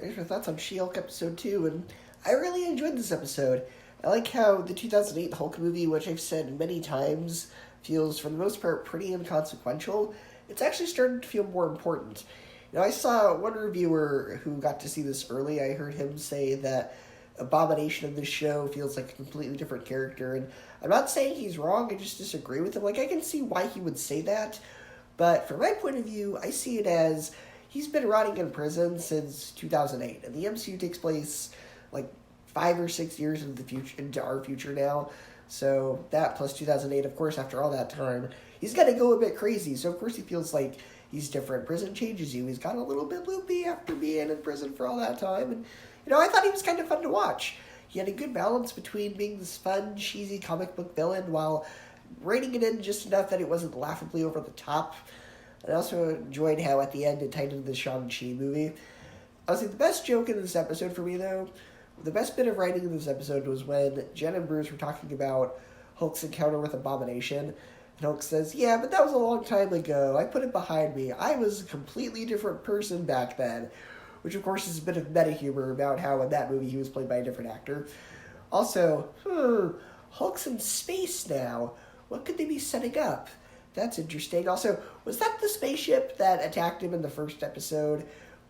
Here's my thoughts on She-Hulk episode 2, and I really enjoyed this episode. I like how the 2008 Hulk movie, which I've said many times, feels for the most part pretty inconsequential. It's actually starting to feel more important. I saw one reviewer who got to see this early. I heard him say that Abomination of this show feels like a completely different character, and I'm not saying he's wrong, I just disagree with him. I can see why he would say that, but from my point of view, I see it as he's been rotting in prison since 2008, and the MCU takes place 5 or 6 years into the future, into our future now. So that plus 2008, of course, after all that time, he's got to go a bit crazy. So of course he feels like he's different. Prison changes you. He's got a little bit loopy after being in prison for all that time, and I thought he was kind of fun to watch. He had a good balance between being this fun, cheesy comic book villain while reining it in just enough that it wasn't laughably over the top. I also enjoyed how at the end it tied into the Shang-Chi movie. Honestly, the best joke in this episode for me, though, the best bit of writing in this episode was when Jen and Bruce were talking about Hulk's encounter with Abomination. And Hulk says, "Yeah, but that was a long time ago. I put it behind me. I was a completely different person back then." Which, of course, is a bit of meta humor about how in that movie he was played by a different actor. Also, Hulk's in space now. What could they be setting up? That's interesting. Also, was that the spaceship that attacked him in the first episode?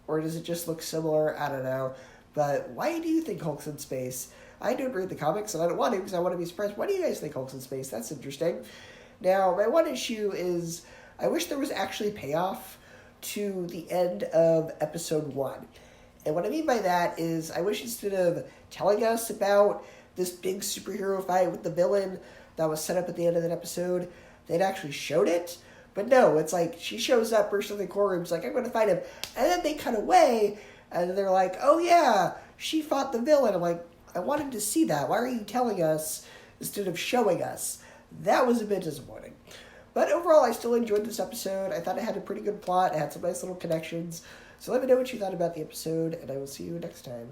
Or does it just look similar? I don't know. But why do you think Hulk's in space? I don't read the comics, and I don't want to because I want to be surprised. Why do you guys think Hulk's in space? That's interesting. Now, my one issue is I wish there was actually payoff to the end of episode 1. And what I mean by that is I wish instead of telling us about this big superhero fight with the villain that was set up at the end of that episode, they'd actually showed it. But no, it's like she shows up, bursts into the courtroom, it's like, "I'm going to fight him." And then they cut away, and they're like, "Oh yeah, she fought the villain." I'm like, I wanted to see that. Why are you telling us instead of showing us? That was a bit disappointing. But overall, I still enjoyed this episode. I thought it had a pretty good plot. It had some nice little connections. So let me know what you thought about the episode, and I will see you next time.